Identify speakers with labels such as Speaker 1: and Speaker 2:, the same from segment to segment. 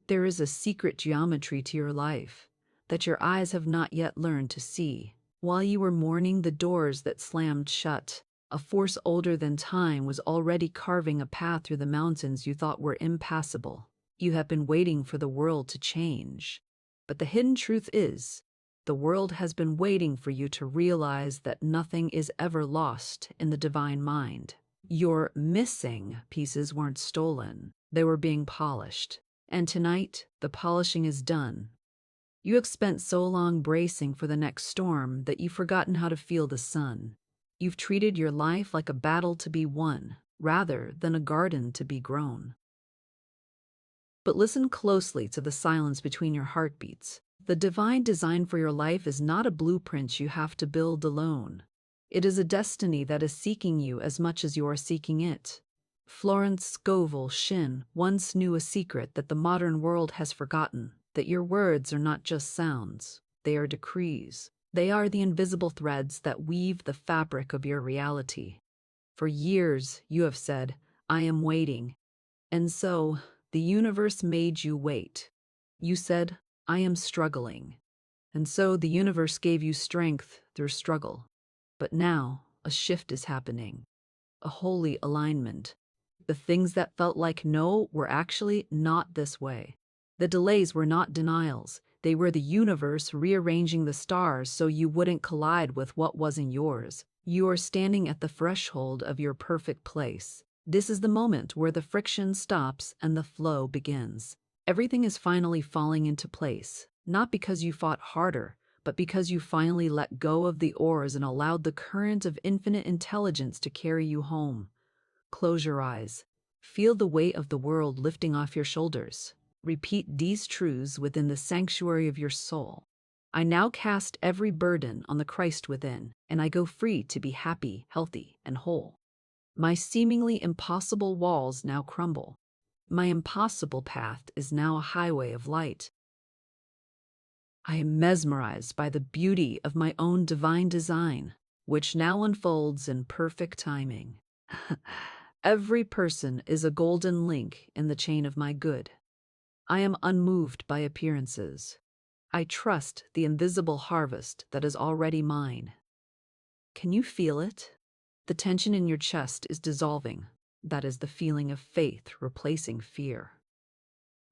Speaker 1: There is a secret geometry to your life that your eyes have not yet learned to see. While you were mourning the doors that slammed shut, a force older than time was already carving a path through the mountains you thought were impassable. You have been waiting for the world to change. But the hidden truth is, the world has been waiting for you to realize that nothing is ever lost in the divine mind. Your missing pieces weren't stolen, they were being polished. And tonight, the polishing is done. You have spent so long bracing for the next storm that you've forgotten how to feel the sun. You've treated your life like a battle to be won, rather than a garden to be grown. But listen closely to the silence between your heartbeats. The divine design for your life is not a blueprint you have to build alone. It is a destiny that is seeking you as much as you are seeking it. Florence Scovel Shinn once knew a secret that the modern world has forgotten, that your words are not just sounds, they are decrees. They are the invisible threads that weave the fabric of your reality. For years, you have said, "I am waiting." And so, the universe made you wait. You said, "I am struggling." And so the universe gave you strength through struggle. But now, a shift is happening. A holy alignment. The things that felt like no were actually not this way. The delays were not denials. They were the universe rearranging the stars so you wouldn't collide with what wasn't yours. You are standing at the threshold of your perfect place. This is the moment where the friction stops and the flow begins. Everything is finally falling into place, not because you fought harder, but because you finally let go of the oars and allowed the current of infinite intelligence to carry you home. Close your eyes. Feel the weight of the world lifting off your shoulders. Repeat these truths within the sanctuary of your soul. I now cast every burden on the Christ within, and I go free to be happy, healthy, and whole. My seemingly impossible walls now crumble. My impossible path is now a highway of light. I am mesmerized by the beauty of my own divine design, which now unfolds in perfect timing. Every person is a golden link in the chain of my good. I am unmoved by appearances. I trust the invisible harvest that is already mine. Can you feel it? The tension in your chest is dissolving. That is the feeling of faith replacing fear.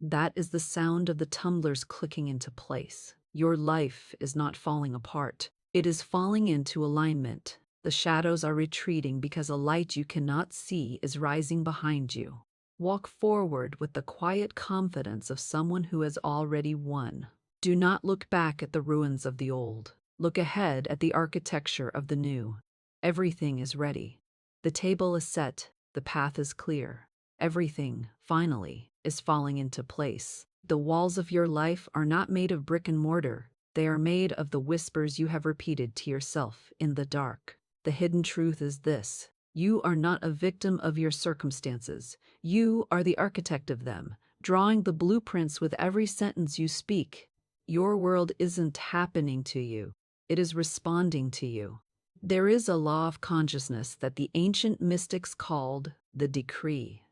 Speaker 1: That is the sound of the tumblers clicking into place. Your life is not falling apart. It is falling into alignment. The shadows are retreating because a light you cannot see is rising behind you. Walk forward with the quiet confidence of someone who has already won. Do not look back at the ruins of the old. Look ahead at the architecture of the new. Everything is ready. The table is set. The path is clear. Everything, finally, is falling into place. The walls of your life are not made of brick and mortar. They are made of the whispers you have repeated to yourself in the dark. The hidden truth is this. You are not a victim of your circumstances. You are the architect of them, drawing the blueprints with every sentence you speak. Your world isn't happening to you. It is responding to you. There is a law of consciousness that the ancient mystics called the decree.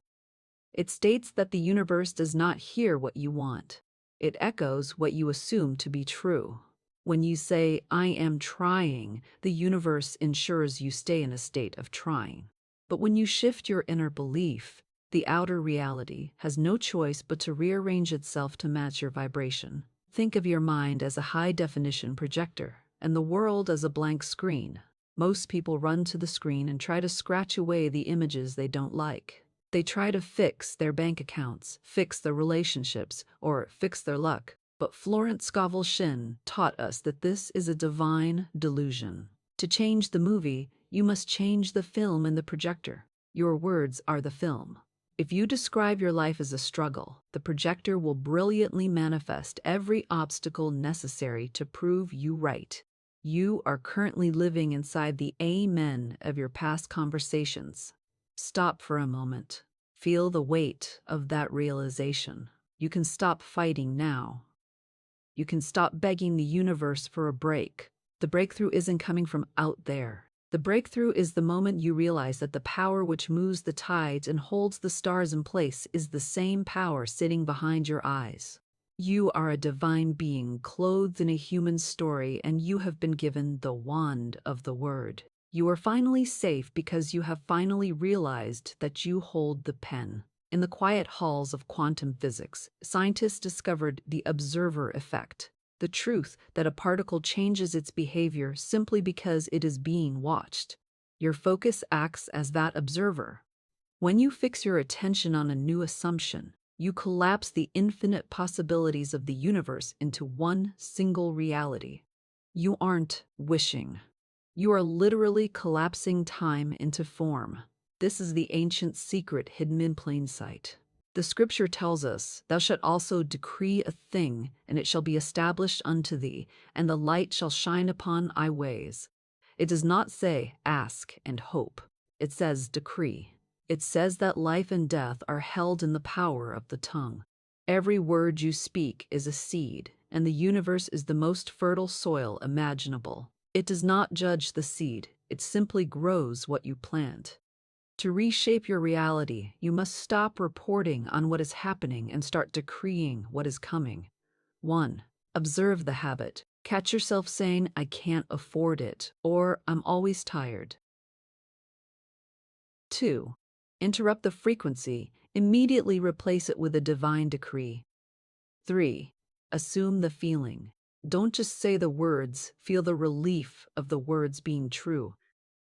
Speaker 1: It states that the universe does not hear what you want. It echoes what you assume to be true. When you say, "I am trying," the universe ensures you stay in a state of trying. But when you shift your inner belief, the outer reality has no choice but to rearrange itself to match your vibration. Think of your mind as a high-definition projector, and the world as a blank screen. Most people run to the screen and try to scratch away the images they don't like. They try to fix their bank accounts, fix their relationships, or fix their luck. But Florence Scovel Shinn taught us that this is a divine delusion. To change the movie, you must change the film in the projector. Your words are the film. If you describe your life as a struggle, the projector will brilliantly manifest every obstacle necessary to prove you right. You are currently living inside the amen of your past conversations. Stop for a moment. Feel the weight of that realization. You can stop fighting now. You can stop begging the universe for a break. The breakthrough isn't coming from out there. The breakthrough is the moment you realize that the power which moves the tides and holds the stars in place is the same power sitting behind your eyes. You are a divine being clothed in a human story, and you have been given the wand of the word. You are finally safe because you have finally realized that you hold the pen. In the quiet halls of quantum physics, scientists discovered the observer effect, the truth that a particle changes its behavior simply because it is being watched. Your focus acts as that observer. When you fix your attention on a new assumption, you collapse the infinite possibilities of the universe into one single reality. You aren't wishing. You are literally collapsing time into form. This is the ancient secret hidden in plain sight. The scripture tells us, "Thou shalt also decree a thing, and it shall be established unto thee, and the light shall shine upon thy ways." It does not say, "ask and hope." It says, "decree." It says that life and death are held in the power of the tongue. Every word you speak is a seed, and the universe is the most fertile soil imaginable. It does not judge the seed, it simply grows what you plant. To reshape your reality, you must stop reporting on what is happening and start decreeing what is coming. 1. Observe the habit. Catch yourself saying, "I can't afford it," or "I'm always tired." 2. Interrupt the frequency. Immediately replace it with a divine decree. 3. Assume the feeling. Don't just say the words, feel the relief of the words being true.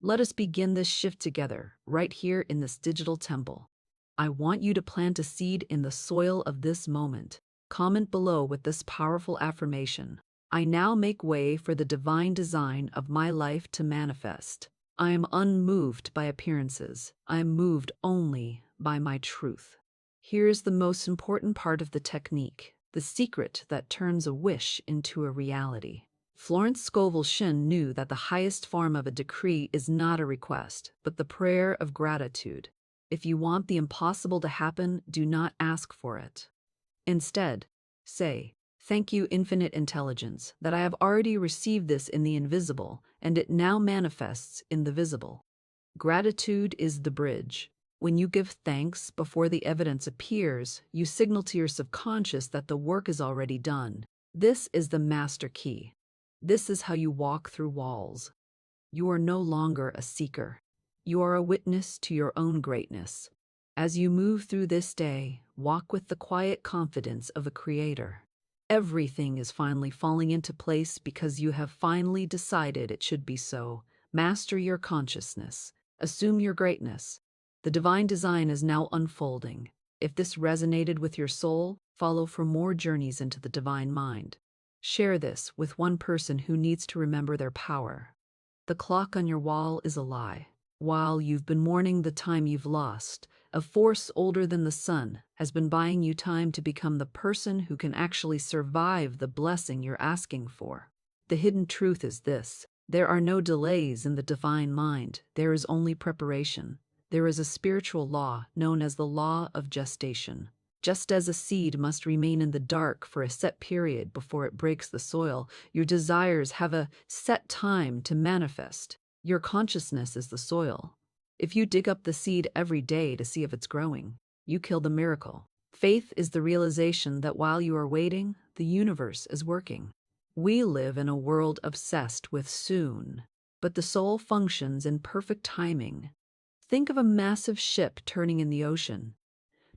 Speaker 1: Let us begin this shift together, right here in this digital temple. I want you to plant a seed in the soil of this moment. Comment below with this powerful affirmation. I now make way for the divine design of my life to manifest. I am unmoved by appearances. I am moved only by my truth. Here's the most important part of the technique, the secret that turns a wish into a reality. Florence Scovel Shinn knew that the highest form of a decree is not a request, but the prayer of gratitude. If you want the impossible to happen, do not ask for it. Instead, say, "Thank you, infinite intelligence, that I have already received this in the invisible, and it now manifests in the visible." Gratitude is the bridge. When you give thanks before the evidence appears, you signal to your subconscious that the work is already done. This is the master key. This is how you walk through walls. You are no longer a seeker. You are a witness to your own greatness. As you move through this day, walk with the quiet confidence of a creator. Everything is finally falling into place because you have finally decided it should be so. Master your consciousness. Assume your greatness. The divine design is now unfolding. If this resonated with your soul, follow for more journeys into the divine mind. Share this with one person who needs to remember their power. The clock on your wall is a lie. While you've been mourning the time you've lost, a force older than the sun has been buying you time to become the person who can actually survive the blessing you're asking for. The hidden truth is this: there are no delays in the divine mind. There is only preparation. There is a spiritual law known as the law of gestation. Just as a seed must remain in the dark for a set period before it breaks the soil, your desires have a set time to manifest. Your consciousness is the soil. If you dig up the seed every day to see if it's growing, you kill the miracle. Faith is the realization that while you are waiting, the universe is working. We live in a world obsessed with soon, but the soul functions in perfect timing. Think of a massive ship turning in the ocean.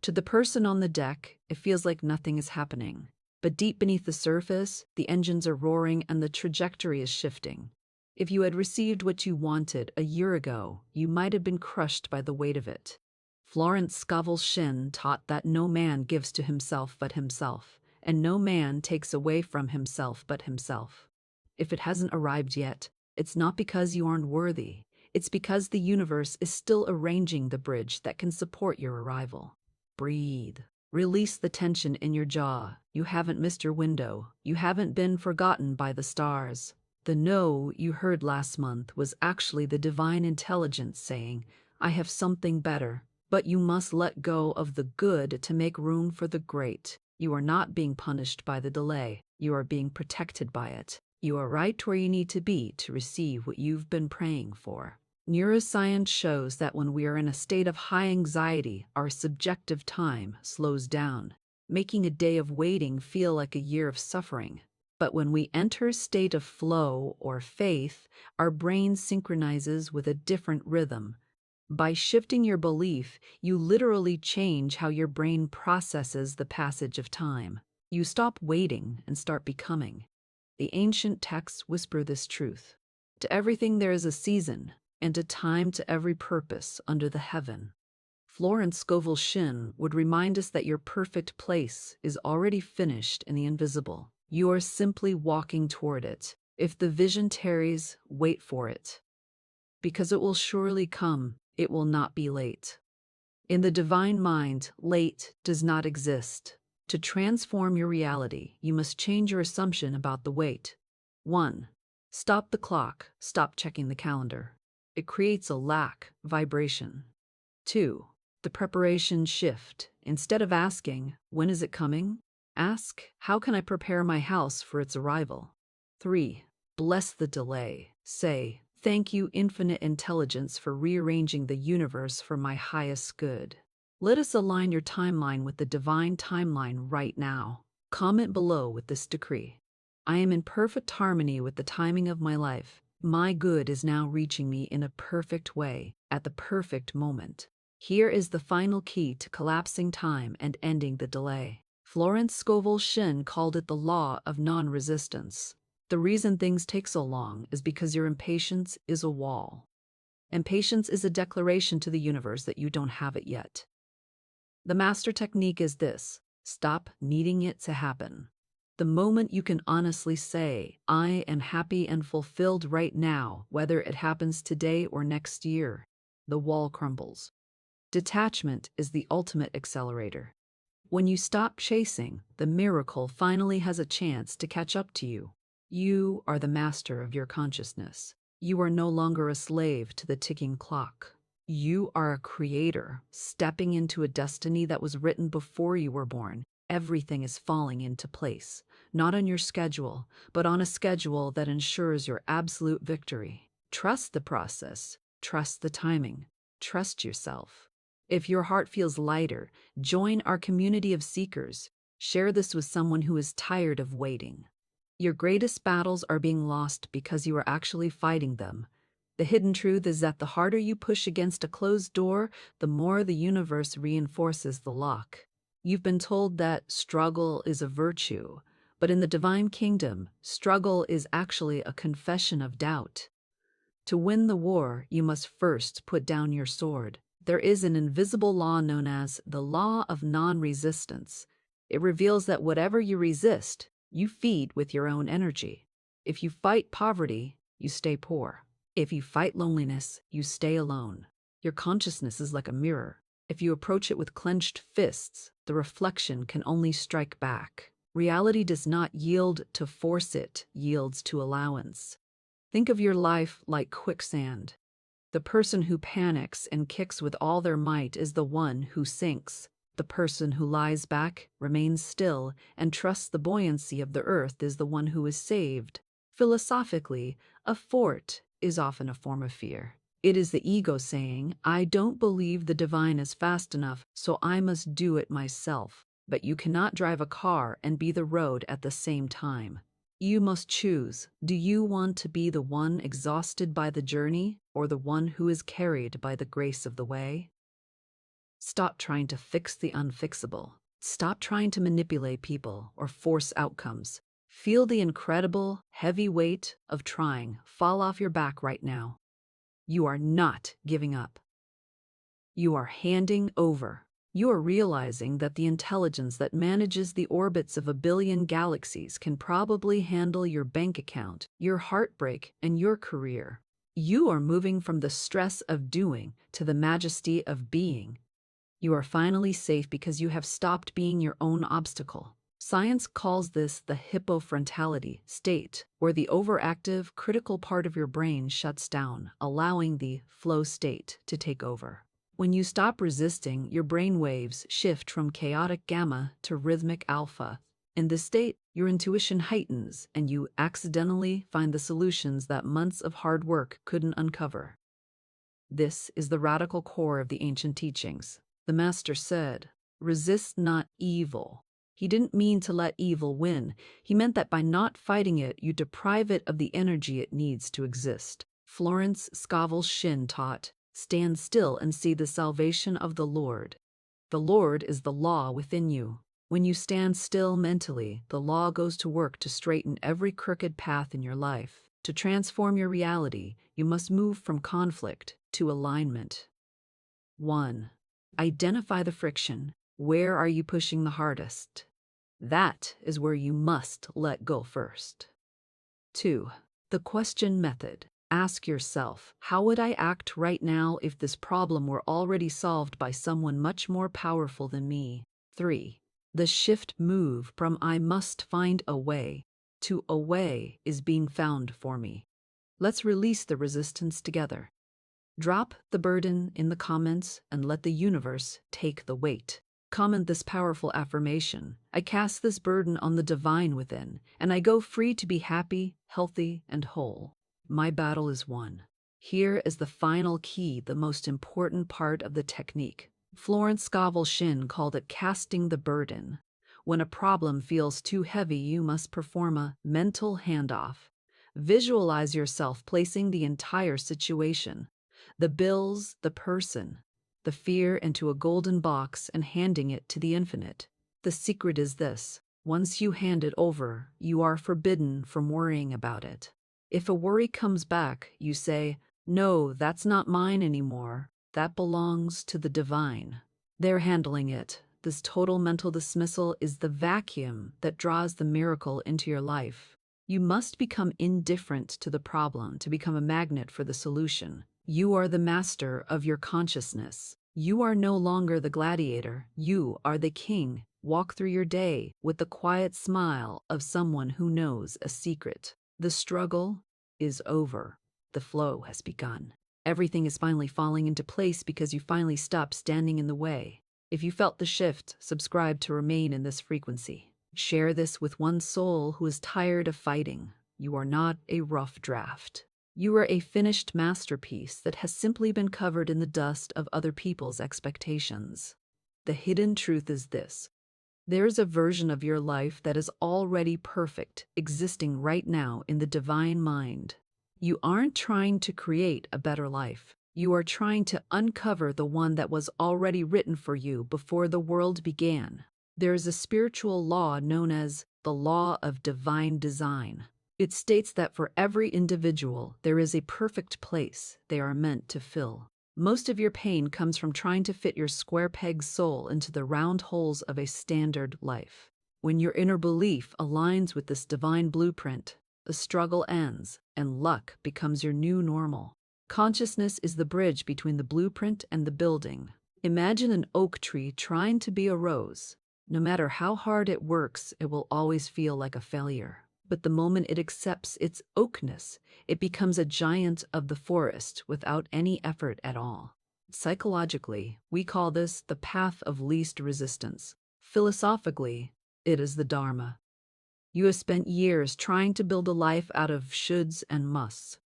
Speaker 1: To the person on the deck, it feels like nothing is happening. But deep beneath the surface, the engines are roaring and the trajectory is shifting. If you had received what you wanted a year ago, you might have been crushed by the weight of it. Florence Scovel Shinn taught that no man gives to himself but himself, and no man takes away from himself but himself. If it hasn't arrived yet, it's not because you aren't worthy. It's because the universe is still arranging the bridge that can support your arrival. Breathe. Release the tension in your jaw. You haven't missed your window. You haven't been forgotten by the stars. The no you heard last month was actually the divine intelligence saying, "I have something better." But you must let go of the good to make room for the great. You are not being punished by the delay. You are being protected by it. You are right where you need to be to receive what you've been praying for. Neuroscience shows that when we are in a state of high anxiety, our subjective time slows down, making a day of waiting feel like a year of suffering. But when we enter a state of flow or faith, our brain synchronizes with a different rhythm. By shifting your belief, you literally change how your brain processes the passage of time. You stop waiting and start becoming. The ancient texts whisper this truth. To everything there is a season, and a time to every purpose under the heaven. Florence Scovel Shinn would remind us that your perfect place is already finished in the invisible. You are simply walking toward it. If the vision tarries, wait for it. Because it will surely come, it will not be late. In the divine mind, late does not exist. To transform your reality, you must change your assumption about the wait. 1. Stop the clock. Stop checking the calendar. It creates a lack vibration. 2. The preparation shift. Instead of asking, when is it coming? Ask, how can I prepare my house for its arrival? 3. Bless the delay. Say, thank you, infinite intelligence, for rearranging the universe for my highest good. Let us align your timeline with the divine timeline right now. Comment below with this decree. I am in perfect harmony with the timing of my life. My good is now reaching me in a perfect way, at the perfect moment. Here is the final key to collapsing time and ending the delay. Florence Scovel Shinn called it the law of non-resistance. The reason things take so long is because your impatience is a wall. Impatience is a declaration to the universe that you don't have it yet. The master technique is this: stop needing it to happen. The moment you can honestly say, I am happy and fulfilled right now, whether it happens today or next year, the wall crumbles. Detachment is the ultimate accelerator. When you stop chasing, the miracle finally has a chance to catch up to you. You are the master of your consciousness. You are no longer a slave to the ticking clock. You are a creator, stepping into a destiny that was written before you were born. Everything is falling into place, not on your schedule, but on a schedule that ensures your absolute victory. Trust the process, trust the timing, trust yourself. If your heart feels lighter, join our community of seekers. Share this with someone who is tired of waiting. Your greatest battles are being lost because you are actually fighting them. The hidden truth is that the harder you push against a closed door, the more the universe reinforces the lock. You've been told that struggle is a virtue, but in the divine kingdom, struggle is actually a confession of doubt. To win the war, you must first put down your sword. There is an invisible law known as the law of non-resistance. It reveals that whatever you resist, you feed with your own energy. If you fight poverty, you stay poor. If you fight loneliness, you stay alone. Your consciousness is like a mirror. If you approach it with clenched fists, the reflection can only strike back. Reality does not yield to force, it yields to allowance. Think of your life like quicksand. The person who panics and kicks with all their might is the one who sinks. The person who lies back, remains still, and trusts the buoyancy of the earth is the one who is saved. Philosophically, a fort is often a form of fear. It is the ego saying, I don't believe the divine is fast enough, so I must do it myself. But you cannot drive a car and be the road at the same time. You must choose. Do you want to be the one exhausted by the journey, or the one who is carried by the grace of the way? Stop trying to fix the unfixable. Stop trying to manipulate people or force outcomes. Feel the incredible, heavy weight of trying fall off your back right now. You are not giving up. You are handing over. You are realizing that the intelligence that manages the orbits of 1 billion galaxies can probably handle your bank account, your heartbreak, and your career. You are moving from the stress of doing to the majesty of being. You are finally safe because you have stopped being your own obstacle. Science calls this the hippofrontality state, where the overactive, critical part of your brain shuts down, allowing the flow state to take over. When you stop resisting, your brain waves shift from chaotic gamma to rhythmic alpha. In this state, your intuition heightens, and you accidentally find the solutions that months of hard work couldn't uncover. This is the radical core of the ancient teachings. The Master said, "Resist not evil." He didn't mean to let evil win. He meant that by not fighting it, you deprive it of the energy it needs to exist. Florence Scovel Shinn taught, "Stand still and see the salvation of the Lord." The Lord is the law within you. When you stand still mentally, the law goes to work to straighten every crooked path in your life. To transform your reality, you must move from conflict to alignment. 1. Identify the friction. Where are you pushing the hardest? That is where you must let go first. 2. The question method. Ask yourself, how would I act right now if this problem were already solved by someone much more powerful than me? 3. The shift move from I must find a way to a way is being found for me. Let's release the resistance together. Drop the burden in the comments and let the universe take the weight. Comment this powerful affirmation. I cast this burden on the divine within, and I go free to be happy, healthy, and whole. My battle is won. Here is the final key, the most important part of the technique. Florence Scovel Shinn called it casting the burden. When a problem feels too heavy, you must perform a mental handoff. Visualize yourself placing the entire situation, the bills, the person, the fear into a golden box and handing it to the infinite. The secret is this: once you hand it over, you are forbidden from worrying about it. If a worry comes back, you say, "No, that's not mine anymore. That belongs to the divine. They're handling it." This total mental dismissal is the vacuum that draws the miracle into your life. You must become indifferent to the problem to become a magnet for the solution. You are the master of your consciousness. You are no longer the gladiator. You are the king. Walk through your day with the quiet smile of someone who knows a secret. The struggle is over. The flow has begun. Everything is finally falling into place because you finally stopped standing in the way. If you felt the shift, subscribe to remain in this frequency. Share this with one soul who is tired of fighting. You are not a rough draft. You are a finished masterpiece that has simply been covered in the dust of other people's expectations. The hidden truth is this: there's a version of your life that is already perfect, existing right now in the divine mind. You aren't trying to create a better life. You are trying to uncover the one that was already written for you before the world began. There is a spiritual law known as the law of divine design. It states that for every individual, there is a perfect place they are meant to fill. Most of your pain comes from trying to fit your square peg soul into the round holes of a standard life. When your inner belief aligns with this divine blueprint, the struggle ends and luck becomes your new normal. Consciousness is the bridge between the blueprint and the building. Imagine an oak tree trying to be a rose. No matter how hard it works, it will always feel like a failure. But the moment it accepts its oakness, it becomes a giant of the forest without any effort at all. Psychologically, we call this the path of least resistance. Philosophically, it is the Dharma. You have spent years trying to build a life out of shoulds and musts.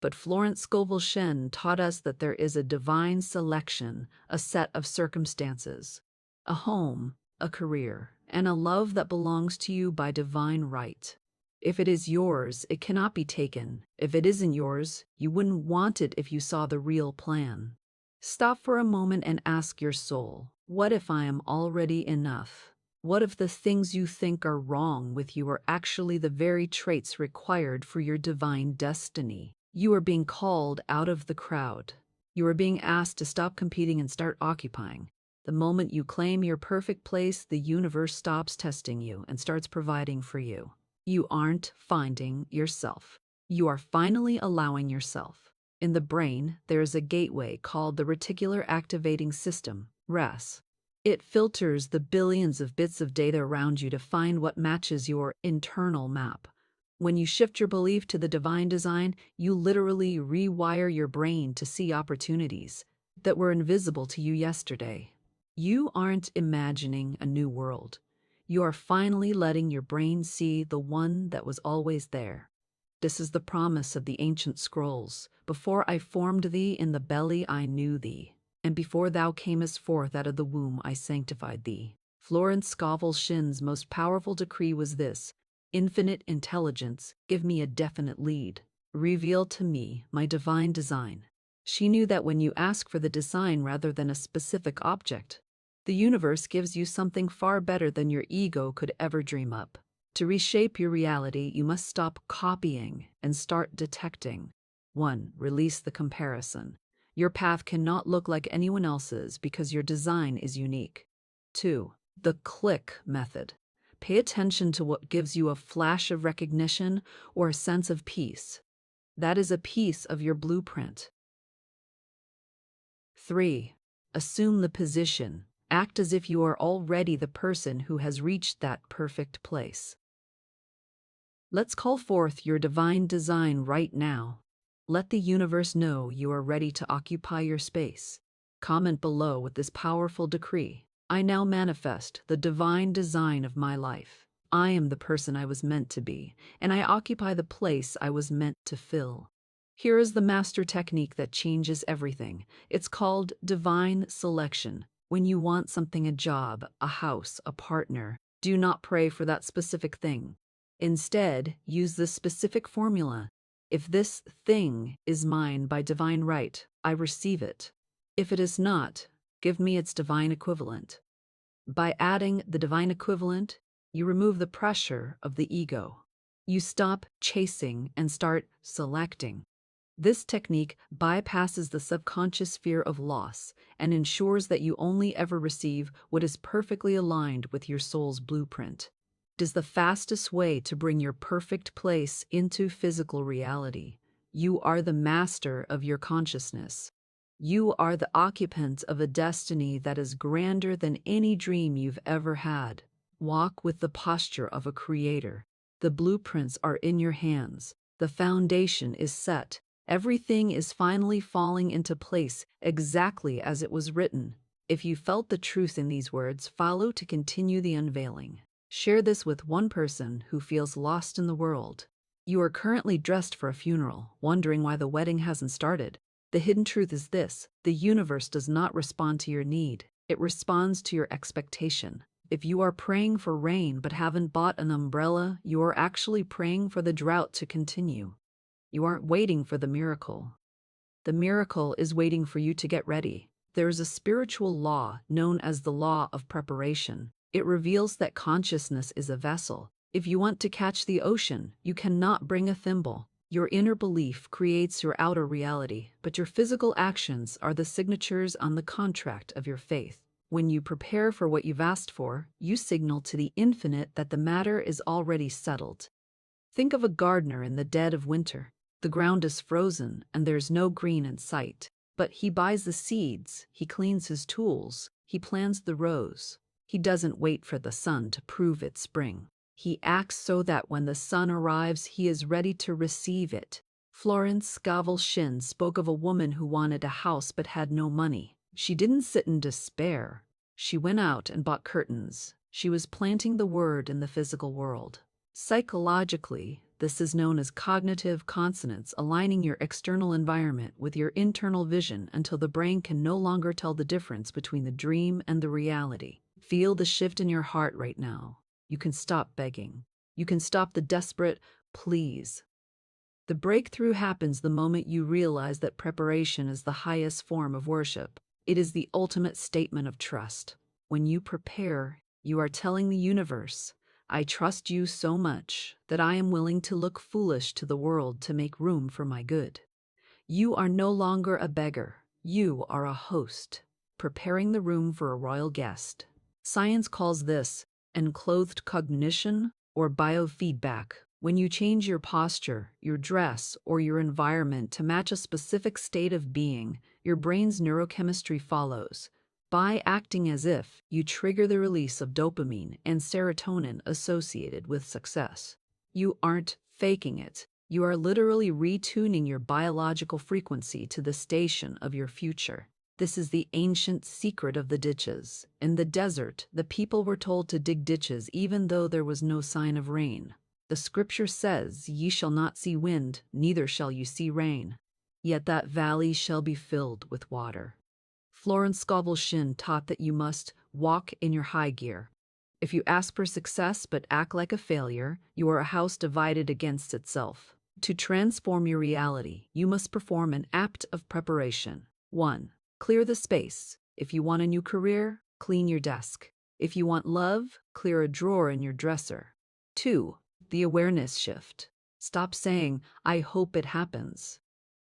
Speaker 1: But Florence Scovel Shinn taught us that there is a divine selection, a set of circumstances, a home, a career, and a love that belongs to you by divine right. If it is yours, it cannot be taken. If it isn't yours, you wouldn't want it if you saw the real plan. Stop for a moment and ask your soul, what if I am already enough? What if the things you think are wrong with you are actually the very traits required for your divine destiny? You are being called out of the crowd. You are being asked to stop competing and start occupying. The moment you claim your perfect place, the universe stops testing you and starts providing for you. You aren't finding yourself. You are finally allowing yourself. In the brain, there is a gateway called the reticular activating system, RAS. It filters the billions of bits of data around you to find what matches your internal map. When you shift your belief to the divine design, you literally rewire your brain to see opportunities that were invisible to you yesterday. You aren't imagining a new world. You are finally letting your brain see the one that was always there. This is the promise of the ancient scrolls. Before I formed thee in the belly I knew thee, and before thou camest forth out of the womb I sanctified thee. Florence Scovel Shinn's most powerful decree was this: infinite intelligence, give me a definite lead. Reveal to me my divine design. She knew that when you ask for the design rather than a specific object, the universe gives you something far better than your ego could ever dream up. To reshape your reality, you must stop copying and start detecting. 1. Release the comparison. Your path cannot look like anyone else's because your design is unique. 2. The click method. Pay attention to what gives you a flash of recognition or a sense of peace. That is a piece of your blueprint. 3. Assume the position. Act as if you are already the person who has reached that perfect place. Let's call forth your divine design right now. Let the universe know you are ready to occupy your space. Comment below with this powerful decree. I now manifest the divine design of my life. I am the person I was meant to be, and I occupy the place I was meant to fill. Here is the master technique that changes everything. It's called divine selection. When you want something, a job, a house, a partner, do not pray for that specific thing. Instead, use this specific formula. If this thing is mine by divine right, I receive it. If it is not, give me its divine equivalent. By adding the divine equivalent, you remove the pressure of the ego. You stop chasing and start selecting. This technique bypasses the subconscious fear of loss and ensures that you only ever receive what is perfectly aligned with your soul's blueprint. It is the fastest way to bring your perfect place into physical reality. You are the master of your consciousness. You are the occupant of a destiny that is grander than any dream you've ever had. Walk with the posture of a creator. The blueprints are in your hands. The foundation is set. Everything is finally falling into place exactly as it was written. If you felt the truth in these words, follow to continue the unveiling. Share this with one person who feels lost in the world. You are currently dressed for a funeral, wondering why the wedding hasn't started. The hidden truth is this: the universe does not respond to your need. It responds to your expectation. If you are praying for rain but haven't bought an umbrella, you are actually praying for the drought to continue. You aren't waiting for the miracle. The miracle is waiting for you to get ready. There is a spiritual law known as the law of preparation. It reveals that consciousness is a vessel. If you want to catch the ocean, you cannot bring a thimble. Your inner belief creates your outer reality, but your physical actions are the signatures on the contract of your faith. When you prepare for what you've asked for, you signal to the infinite that the matter is already settled. Think of a gardener in the dead of winter. The ground is frozen and there's no green in sight. But he buys the seeds, he cleans his tools, he plants the rows. He doesn't wait for the sun to prove it's spring. He acts so that when the sun arrives, he is ready to receive it. Florence Scovel Shinn spoke of a woman who wanted a house but had no money. She didn't sit in despair. She went out and bought curtains. She was planting the word in the physical world. Psychologically, this is known as cognitive consonance, aligning your external environment with your internal vision until the brain can no longer tell the difference between the dream and the reality. Feel the shift in your heart right now. You can stop begging. You can stop the desperate please. The breakthrough happens the moment you realize that preparation is the highest form of worship. It is the ultimate statement of trust. When you prepare, you are telling the universe, I trust you so much that I am willing to look foolish to the world to make room for my good. You are no longer a beggar. You are a host, preparing the room for a royal guest. Science calls this enclothed cognition or biofeedback. When you change your posture, your dress, or your environment to match a specific state of being, your brain's neurochemistry follows. By acting as if, you trigger the release of dopamine and serotonin associated with success. You aren't faking it. You are literally retuning your biological frequency to the station of your future. This is the ancient secret of the ditches. In the desert, the people were told to dig ditches even though there was no sign of rain. The scripture says, "Ye shall not see wind, neither shall you see rain. Yet that valley shall be filled with water." Florence Scovel Shinn taught that you must walk in your high gear. If you ask for success but act like a failure, you are a house divided against itself. To transform your reality, you must perform an act of preparation. 1. Clear the space. If you want a new career, clean your desk. If you want love, clear a drawer in your dresser. 2. The awareness shift. Stop saying, "I hope it happens."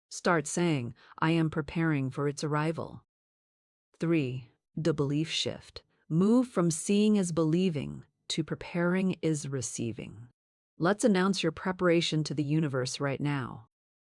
Speaker 1: Start saying, "I am preparing for its arrival." 3. The belief shift. Move from seeing is believing to preparing is receiving. Let's announce your preparation to the universe right now.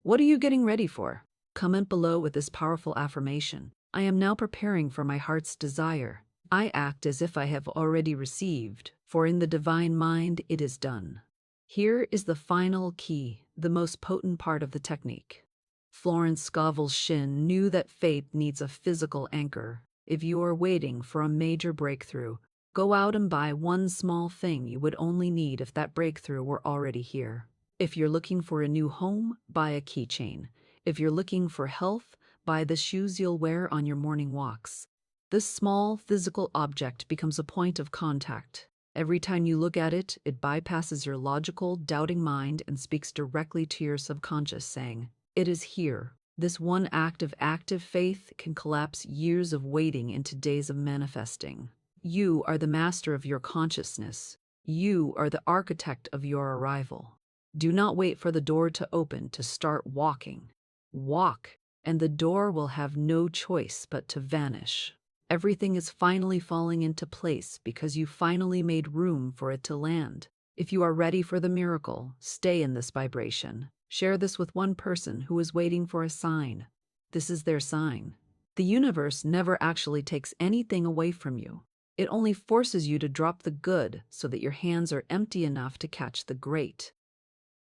Speaker 1: What are you getting ready for? Comment below with this powerful affirmation. I am now preparing for my heart's desire. I act as if I have already received, for in the divine mind it is done. Here is the final key, the most potent part of the technique. Florence Scovel Shinn knew that faith needs a physical anchor. If you are waiting for a major breakthrough, go out and buy one small thing you would only need if that breakthrough were already here. If you're looking for a new home, buy a keychain. If you're looking for health, buy the shoes you'll wear on your morning walks. This small physical object becomes a point of contact. Every time you look at it, it bypasses your logical, doubting mind and speaks directly to your subconscious, saying, "It is here." This one act of active faith can collapse years of waiting into days of manifesting. You are the master of your consciousness. You are the architect of your arrival. Do not wait for the door to open to start walking. Walk, and the door will have no choice but to vanish. Everything is finally falling into place because you finally made room for it to land. If you are ready for the miracle, stay in this vibration. Share this with one person who is waiting for a sign. This is their sign. The universe never actually takes anything away from you. It only forces you to drop the good so that your hands are empty enough to catch the great.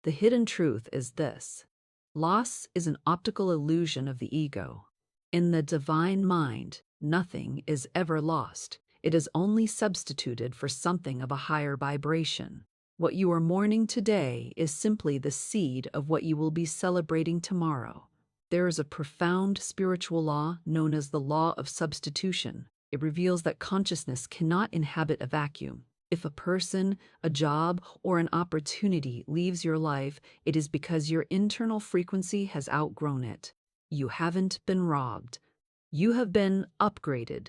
Speaker 1: The hidden truth is this: loss is an optical illusion of the ego. In the divine mind, nothing is ever lost. It is only substituted for something of a higher vibration. What you are mourning today is simply the seed of what you will be celebrating tomorrow. There is a profound spiritual law known as the law of substitution. It reveals that consciousness cannot inhabit a vacuum. If a person, a job, or an opportunity leaves your life, it is because your internal frequency has outgrown it. You haven't been robbed. You have been upgraded.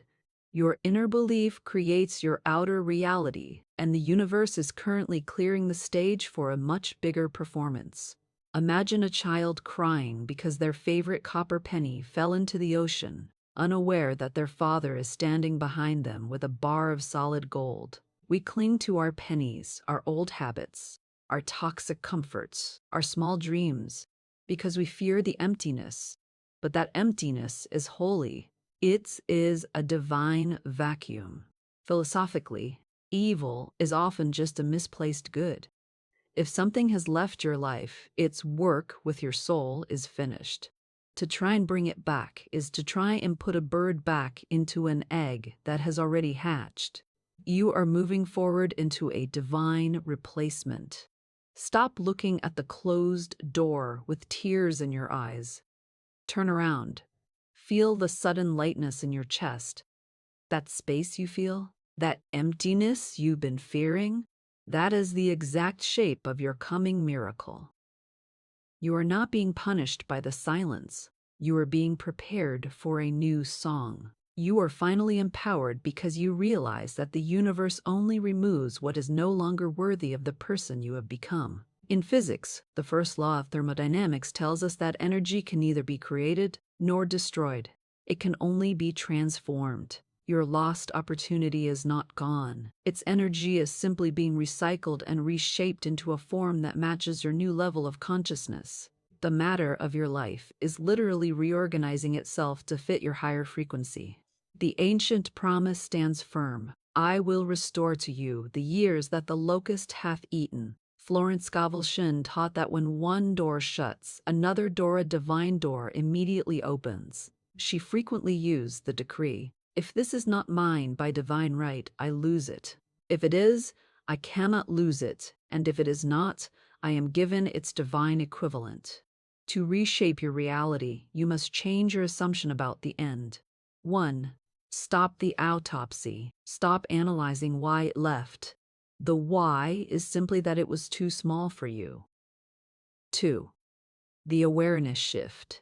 Speaker 1: Your inner belief creates your outer reality, and the universe is currently clearing the stage for a much bigger performance. Imagine a child crying because their favorite copper penny fell into the ocean, unaware that their father is standing behind them with a bar of solid gold. We cling to our pennies, our old habits, our toxic comforts, our small dreams, because we fear the emptiness. But that emptiness is holy. It is a divine vacuum. Philosophically, evil is often just a misplaced good. If something has left your life, its work with your soul is finished. To try and bring it back is to try and put a bird back into an egg that has already hatched. You are moving forward into a divine replacement. Stop looking at the closed door with tears in your eyes. Turn around. Feel the sudden lightness in your chest. That space you feel, that emptiness you've been fearing, that is the exact shape of your coming miracle. You are not being punished by the silence. You are being prepared for a new song. You are finally empowered because you realize that the universe only removes what is no longer worthy of the person you have become. In physics, the first law of thermodynamics tells us that energy can neither be created nor destroyed. It can only be transformed. Your lost opportunity is not gone. Its energy is simply being recycled and reshaped into a form that matches your new level of consciousness. The matter of your life is literally reorganizing itself to fit your higher frequency. The ancient promise stands firm. I will restore to you the years that the locust hath eaten. Florence Scovel Shinn taught that when one door shuts, another door, a divine door, immediately opens. She frequently used the decree, "If this is not mine by divine right, I lose it. If it is, I cannot lose it, and if it is not, I am given its divine equivalent. To reshape your reality, you must change your assumption about the end. 1. Stop the autopsy. Stop analyzing why it left. The why is simply that it was too small for you. 2. The awareness shift.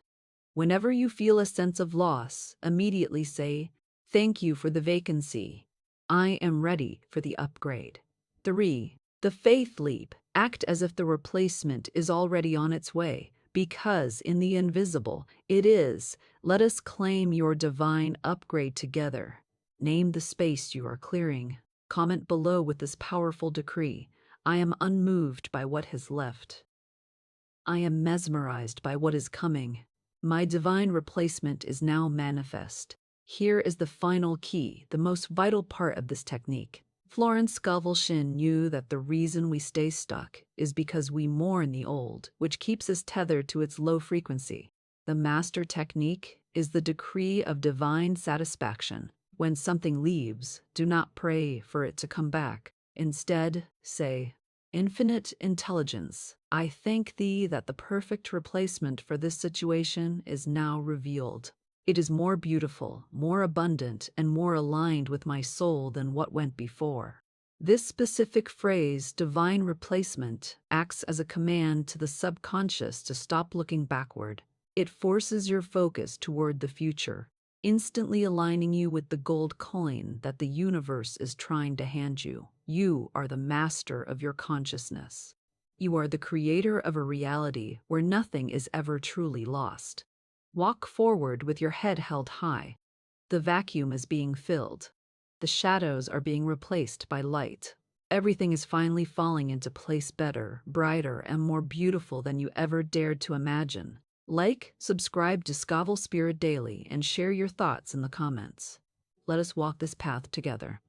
Speaker 1: Whenever you feel a sense of loss, immediately say, "Thank you for the vacancy. I am ready for the upgrade." 3. The faith leap. Act as if the replacement is already on its way, because in the invisible, it is. Let us claim your divine upgrade together. Name the space you are clearing. Comment below with this powerful decree. I am unmoved by what has left. I am mesmerized by what is coming. My divine replacement is now manifest. Here is the final key, the most vital part of this technique. Florence Scovel Shinn knew that the reason we stay stuck is because we mourn the old, which keeps us tethered to its low frequency. The master technique is the decree of divine satisfaction. When something leaves, do not pray for it to come back. Instead, say, "Infinite intelligence, I thank thee that the perfect replacement for this situation is now revealed. It is more beautiful, more abundant, and more aligned with my soul than what went before." This specific phrase, divine replacement, acts as a command to the subconscious to stop looking backward. It forces your focus toward the future, instantly aligning you with the gold coin that the universe is trying to hand you. You are the master of your consciousness. You are the creator of a reality where nothing is ever truly lost. Walk forward with your head held high. The vacuum is being filled. The shadows are being replaced by light. Everything is finally falling into place better, brighter, and more beautiful than you ever dared to imagine. Like, subscribe to Scovel Spirit Daily, and share your thoughts in the comments. Let us walk this path together.